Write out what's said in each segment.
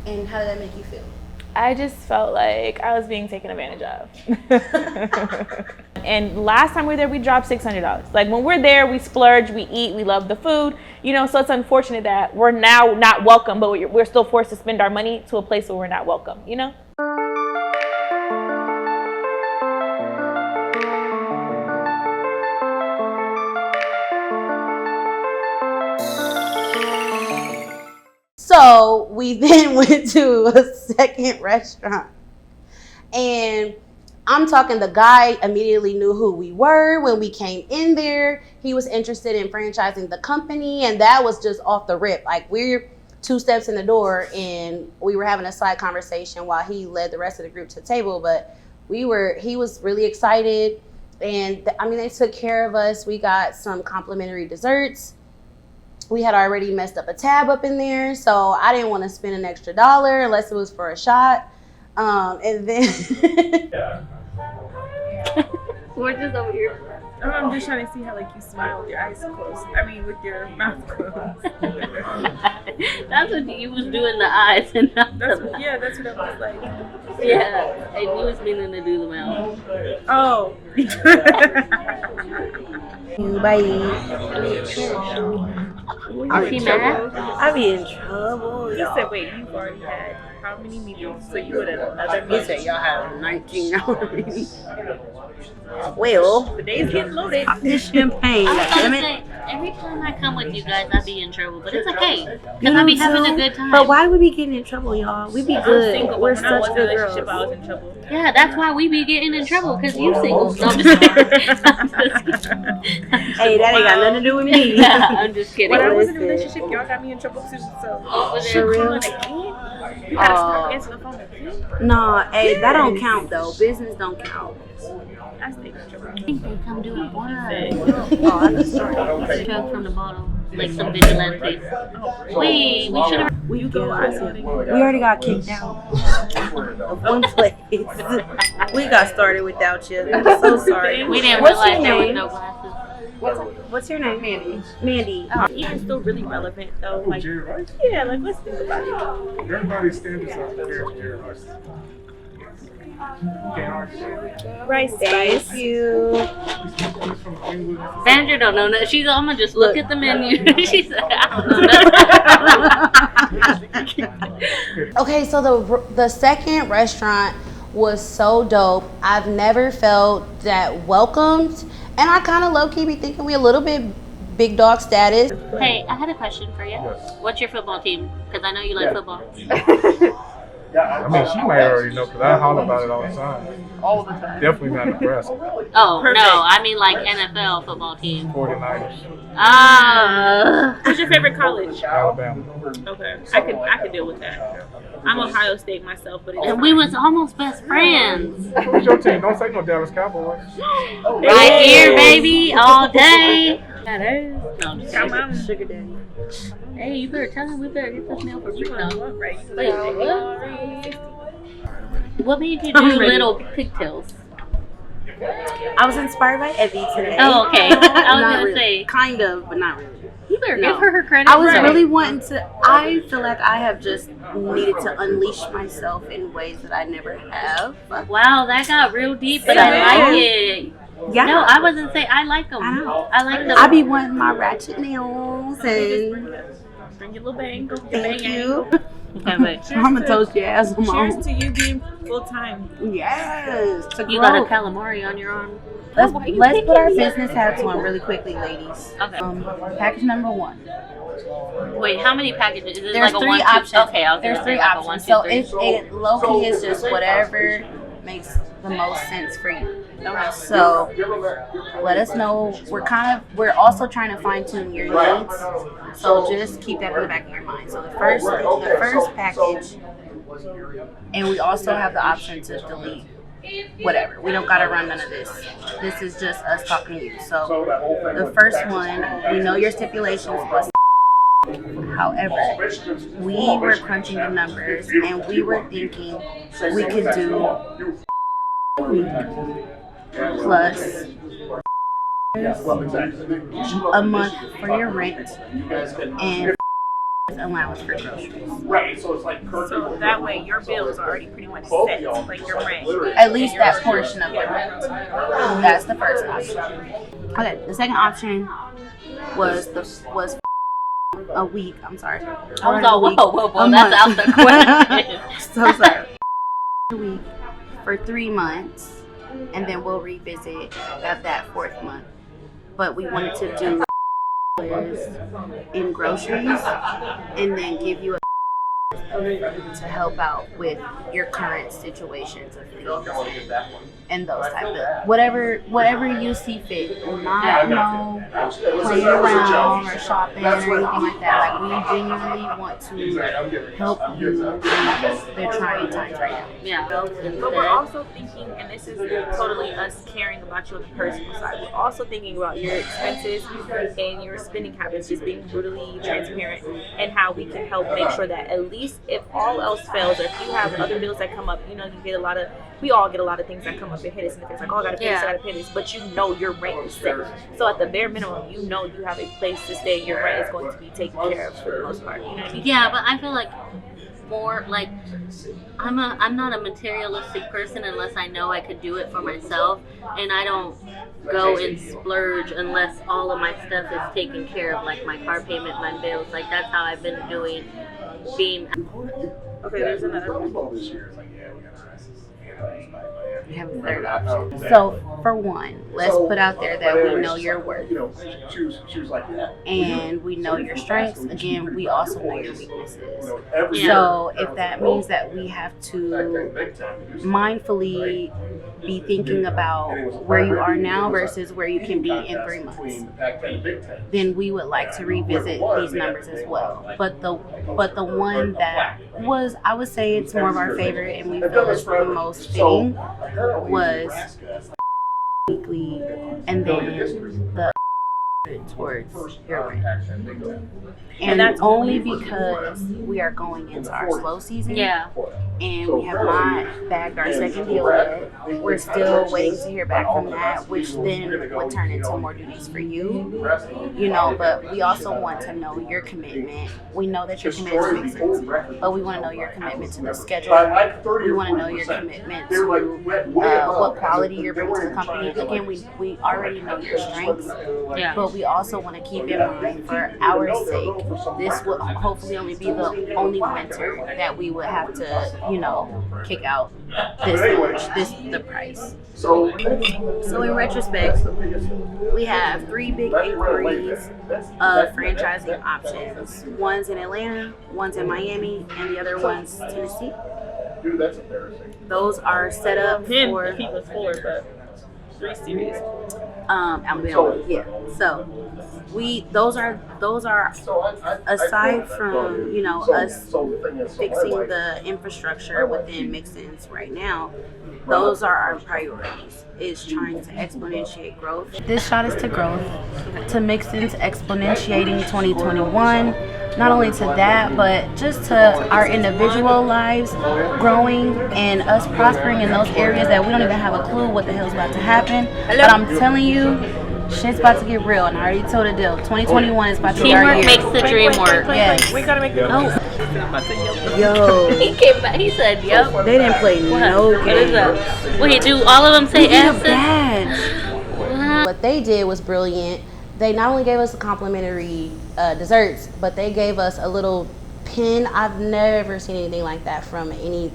And how did that make you feel? I just felt like I was being taken advantage of. And last time we were there, we dropped $600. Like when we're there, we splurge, we eat, we love the food, you know, so it's unfortunate that we're now not welcome, but we're still forced to spend our money to a place where we're not welcome, you know? So we then went to a second restaurant, and I'm talking, the guy immediately knew who we were when we came in there. He was interested in franchising the company, and that was just off the rip. Like, we're 2 steps in the door, and we were having a side conversation while he led the rest of the group to the table. But he was really excited, and they took care of us. We got some complimentary desserts. We had already messed up a tab up in there, so I didn't want to spend an extra $1 unless it was for a shot. And then we're just over here. I'm just trying to see how you smile with your eyes closed. I mean, with your mouth closed. That's what you was doing, the eyes and not that's what I was like. Yeah, and you was meaning to do the mouth. Oh. bye. Are she mad? I be in trouble. He said, wait, you've already had how many meetings? So you would have another meeting? He said y'all have 19-hour meetings. Well, the day's getting loaded. This champagne. I was gonna say, every time I come with you guys, I be in trouble, but it's okay, because I be having a good time. But why we be getting in trouble, y'all? We be good. Single, We're when I was such in a good relationship, girls. I was in trouble. Yeah, that's why we be getting in trouble, because you single. No, I'm just kidding. I'm just kidding. Hey, that ain't got nothing to do with me. Yeah, I'm just kidding. When I was in a relationship, y'all got me in trouble too. So, For real? Again? You gotta start answering the phone again? Nah, hey, that don't count though. Business don't count. I stay in trouble. I think they come do it once. Oh, that's a story. Chug from the bottle, like some vigilantes. Wait, we should have. We already got kicked out of one place. We got started without you. I'm so sorry. We didn't What's realize your there was name? no glasses. What's your name? Mandy. Even still really relevant though. Like, yeah, like let's think about it. Everybody's standards are Jerry Rice. Rice spice. Thank you. Sandra don't know that. She's I'm gonna just look at the menu. She said, I don't know nothing. Okay, so the second restaurant was so dope. I've never felt that welcomed, and I kind of low-key be thinking we a little bit big dog status. Hey, I had a question for you. Yes. What's your football team? Because I know you like football. I mean, she might already know because I holler about it all the time. All the time. Definitely not Nebraska. Oh, Perfect. no, I mean like NFL football team. 49ers, Who's your favorite college? Alabama. Okay, I could deal with that. I'm Ohio State myself, but it's And we was almost best friends. Who's your team? Don't say no Dallas Cowboys. Right here, baby, all day. No, I'm just Come kidding. on. Sugar daddy. Hey, you better tell him we better get this meal for free You gonna now. what, right? Wait, what made you do little pigtails? I was inspired by Evie today. Oh, okay. I was Not gonna really. say, Kind of, but not really. you better No. give her credit. I was right. really wanting to. I feel like I have just needed to unleash myself in ways that I never have. Wow, that got real deep, but Yeah. I like it. Yeah. No, I wasn't saying I like them. I know. I like them. I be wanting my ratchet nails and Bring your little bang. Go thank bang, you. Okay, wait. I'm gonna toast your ass on my Cheers own. to you being full time. Yes. To You got a growth. calamari on your arm. Let's Why are you put our picking me? business hats on really quickly, ladies. Okay. Package number 1. Wait, how many packages? Is it There's like a 3 1, 2? options. Okay, I was There's gonna 3 say like a options. 1, 2, So 3. it low key is just whatever makes the most sense for you. So let us know. We're also trying to fine tune your needs. So just keep that in the back of your mind. So the first package, and we also have the option to delete whatever. We don't gotta run none of this. This is just us talking to you. So the first one, we know your stipulations was. However, we were crunching the numbers and we were thinking we could do plus a month for your rent and allowance for groceries. Right, so it's like So that way your bills are already pretty much set, like your rent. At least that portion of the rent. That's the first option. Okay, the second option was a week. I'm sorry. I was all, whoa, that's out the question. So sorry. A week for 3 months, and then we'll revisit at that 4th month. But we wanted to do in groceries, and then give you a to help out with your current situations of things and those type of whatever you see fit. Not playing around or shopping or anything like that. Like, we genuinely want to help you through the trying times right now. Yeah. But we're also thinking, and this is totally us caring about you on the personal side, we're also thinking about your expenses and your spending habits, just being brutally transparent, and how we can help make sure that at least if all else fails, or if you have other bills that come up, you get we all get a lot of things that come up and hit us, and it's like, oh, I gotta pay this, I gotta pay this, but your rent is set. So at the bare minimum, you have a place to stay, your rent is going to be taken care of for the most part. You know what I mean? Yeah, but I feel like more like I'm not a materialistic person unless I know I could do it for myself, and I don't go and splurge unless all of my stuff is taken care of, like my car payment, my bills. Like, that's how I've been doing. Okay, there's another one. We have a third option. So, for one, let's put out there that we know your worth. And we know your strengths. Again, we also know your weaknesses. So, if that means that we have to mindfully be thinking about where you are now versus where you can be in 3 months, then we would like to revisit these numbers as well. But the one that was, I would say it's more of our favorite, and we feel is the most fitting, was weekly, and then the towards your rent. And that's only because we are going into our slow season. Yeah. And we have not bagged our second deal yet. We're still waiting to hear back from that, which then would turn into more duties for you. But we also want to know your commitment. We know that you're committed to Mixins, but we want to know your commitment to the schedule. We want to know your commitment to what quality you're bringing to the company. Again, we already know your strengths, but we also want to keep in mind, for our sake, this will hopefully only be the only winter that we would have to, kick out the price. So in retrospect, we have 3 big inquiries of franchising options. One's in Atlanta, one's in Miami, and the other one's Tennessee. Dude, that's embarrassing. Those are set up for keep us forward, but 3 series. Alabama. Yeah. So those are aside from us fixing the infrastructure within Mixins right now, those are our priorities, is trying to exponentiate growth. This shot is to growth, to Mixins exponentiating 2021. Not only to that, but just to our individual lives growing and us prospering in those areas that we don't even have a clue what the hell's about to happen. But I'm telling you, shit's about to get real, and I already told Adele, 2021 is about to be our year. Teamwork makes the dream work. Yes. We gotta make it. Yo. He came back. He said, "Yep." They didn't play no game. What is that? Wait, do all of them say asses? Badge. What they did was brilliant. They not only gave us complimentary desserts, but they gave us a little pin. I've never seen anything like that from any.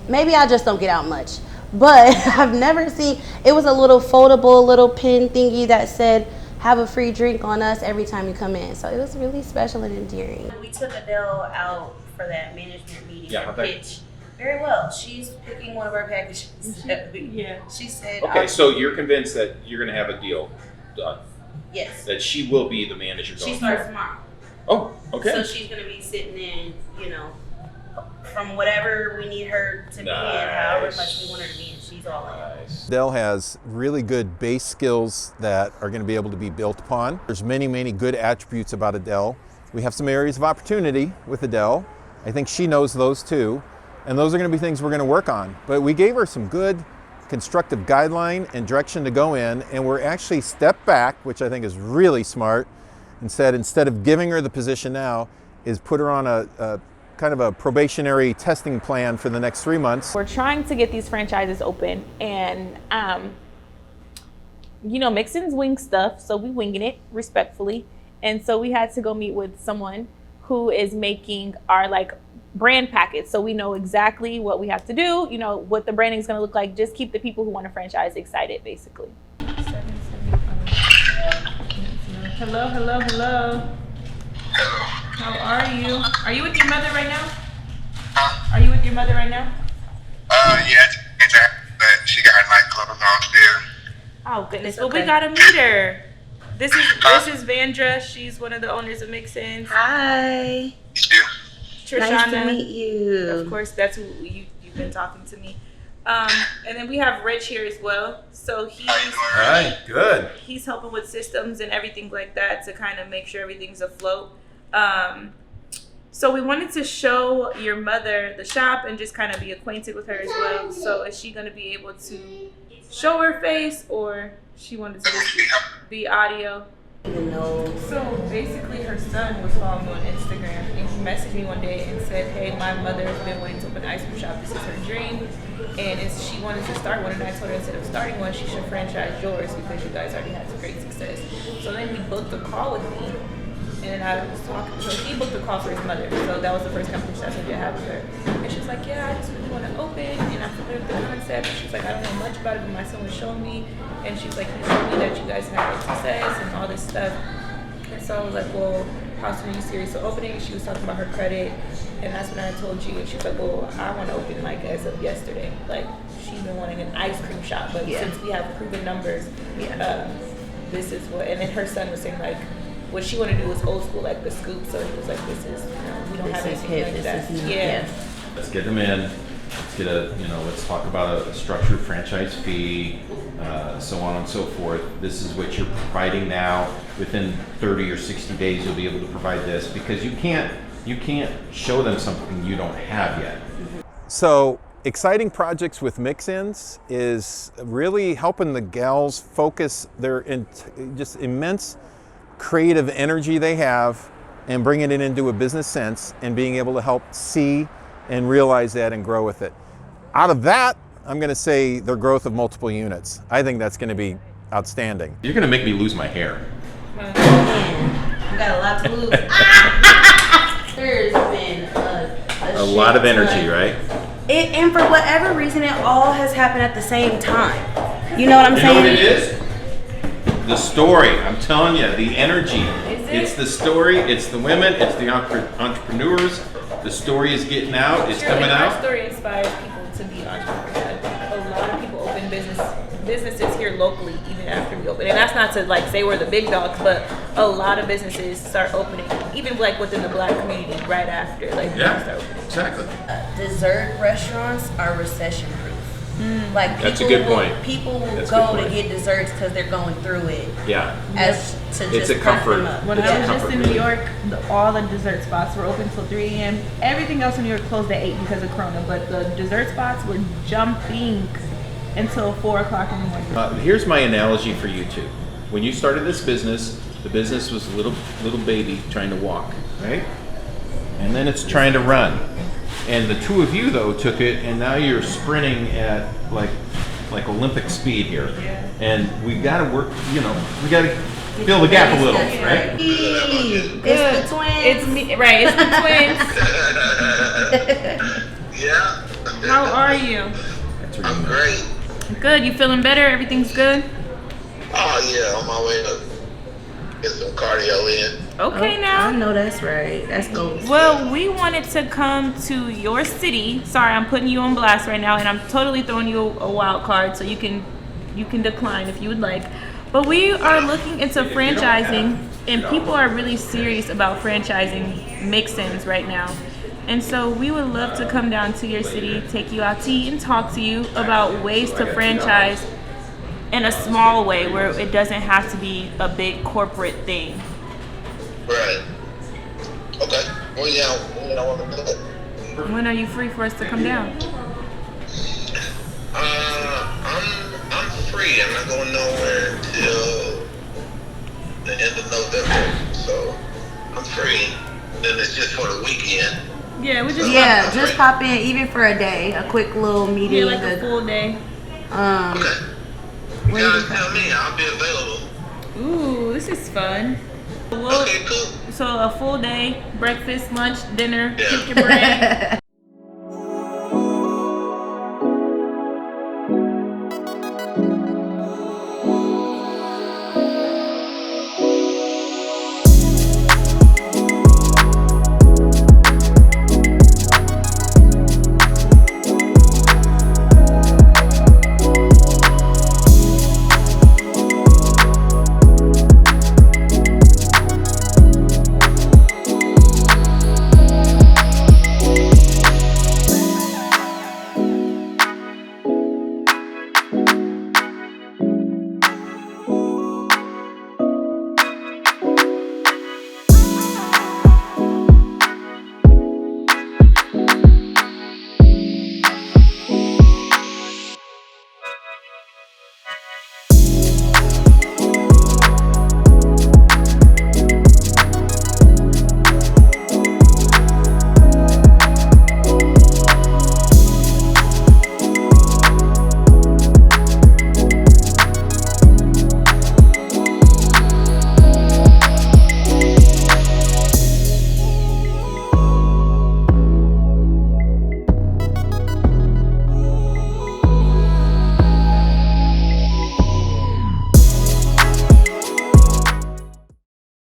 Maybe I just don't get out much, but I've never seen. It was a little foldable little pin thingy that said, "Have a free drink on us every time you come in." So it was really special and endearing. We took Adele out for that management meeting and pitch very well. She's picking one of our packages. Yeah. She said. Okay, so you're convinced that you're going to have a deal done? Yes. That she will be the manager going She starts forward? tomorrow. Oh, okay. So she's going to be sitting in, from whatever we need her to be in, however much we want her to be in. She's all in. Adele has really good base skills that are going to be able to be built upon. There's many, many good attributes about Adele. We have some areas of opportunity with Adele. I think she knows those too. And those are going to be things we're going to work on. But we gave her some good constructive guideline and direction to go in, and we're actually stepped back, which I think is really smart, and said instead of giving her the position now, is put her on a kind of a probationary testing plan for the next 3 months. We're trying to get these franchises open, and Mixins wing stuff, so we winging it respectfully. And so we had to go meet with someone who is making our brand package, so we know exactly what we have to do, what the branding is going to look like. Just keep the people who want to franchise excited, basically. Hello. How are you? Are you with your mother right now? Are you with your mother right now? Yeah, but she got her nightclub downstairs. Oh goodness! Well, we gotta meet her. This is Vandra. She's one of the owners of Mixins. Hi. Trishana. Nice to meet you. Of course, that's who you've been talking to me. And then we have Rich here as well. So Hi, good. He's helping with systems and everything like that to kind of make sure everything's afloat. So we wanted to show your mother the shop and just kind of be acquainted with her as well. So is she going to be able to show her face, or she wanted to just be audio? So basically her son was following me on Instagram, and he messaged me one day and said, hey, my mother has been wanting to open an ice cream shop. This is her dream, and she wanted to start one. And I told her, instead of starting one, she should franchise yours because you guys already had some great success. So then he booked a call with me, and I was talking. So he booked a call for his mother. So that was the first conversation I said I had with her. And she was like, yeah, I just really want to open, and I'm familiar with the concept. And she's like, I don't know much about it, but my son was showing me. And she's like, he told me that you guys had great success and all this stuff. And so I was like, well, how soon are you serious to opening? She was talking about her credit, and that's when I told you. And she was like, well, I want to open as of yesterday. She's been wanting an ice cream shop, but since we have proven numbers, this is what. And then her son was saying what she wanted to do was old school, like the scoop. So he was like, this is, we don't have anything like that. Yeah. Let's get them in. Let's get let's talk about a structured franchise fee, so on and so forth. This is what you're providing now. Within 30 or 60 days, you'll be able to provide this, because you can't show them something you don't have yet. So exciting projects with Mixins is really helping the gals focus their just immense creative energy they have and bringing it into a business sense, and being able to help see and realize that and grow with it. Out of that, I'm going to say their growth of multiple units. I think that's going to be outstanding. You're going to make me lose my hair. Man, you got a lot to lose. There's been a lot of energy, right? And for whatever reason, it all has happened at the same time. You know what I'm saying? You know what it is? The story. I'm telling you, the energy. It's the story, it's the women, it's the entrepreneurs. The story is getting out, it's coming out. Our story inspires people to be entrepreneurs. I think a lot of people open businesses here locally even after we open. And that's not to say we're the big dogs, but a lot of businesses start opening, even within the Black community right after start opening. Exactly. Dessert restaurants are recession proof. That's a good point. People will go to get desserts because they're going through it. Yeah. It's a comfort. When I was just in New York, all the dessert spots were open till 3 a.m. Everything else in New York closed at 8 because of Corona, but the dessert spots were jumping until 4 o'clock in the morning. Here's my analogy for you two. When you started this business, the business was a little baby trying to walk, right? And then it's trying to run. And the two of you, though, took it, and now you're sprinting at like Olympic speed here. Yeah. And we got to work, we got to fill the gap a little, right? It's the twins. It's me, right? It's the twins. Yeah. How are you? I'm great. Good. You feeling better? Everything's good? Oh, yeah, on my way to get some cardio in. Okay, now. I know that's right. That's goals. Well, we wanted to come to your city. Sorry, I'm putting you on blast right now, and I'm totally throwing you a wild card, so you can decline if you would like. But we are looking into franchising, and people are really serious about franchising Mixins right now. And so we would love to come down to your city, take you out to eat, and talk to you about ways to franchise in a small way where it doesn't have to be a big corporate thing. Right. Okay. Well, yeah, when I want to do it. When are you free for us to come down? I'm free. I'm not going nowhere until the end of November, so I'm free. then it's just for the weekend. Yeah, we just Yeah, just pop in even for a day, a quick little meeting. Yeah, like a full day. Okay. You When gotta you tell me, I'll be available. Ooh, this is fun. Okay, cool. So a full day, breakfast, lunch, dinner, Yeah. pick your brain.